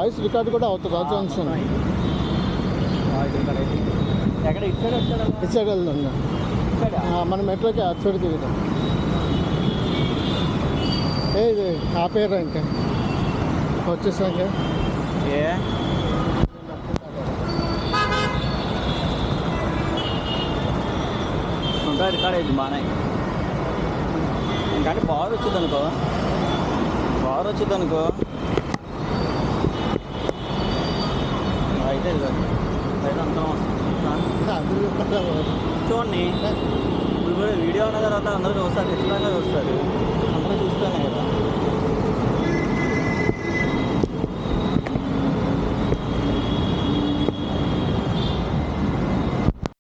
Voice record కూడా అవుతుంది junction. ఎక్కడ ఇచ్చాడు వెళ్దాం మన మెట్రోకి అటు సైడ్ దిగుతాం. ఇది ఆపేరా ఇంకా వచ్చేసాక ఉంటాయి రికార్డ్ అయింది బాగానే. ఇంకంటే పవర్ వచ్చింది అనుకో అయితే అయితే అంతా వస్తుంది చూడండి. ఇప్పుడు వీడియో ఉన్న తర్వాత అందరూ చూస్తారు, ఖచ్చితంగా చూస్తారు.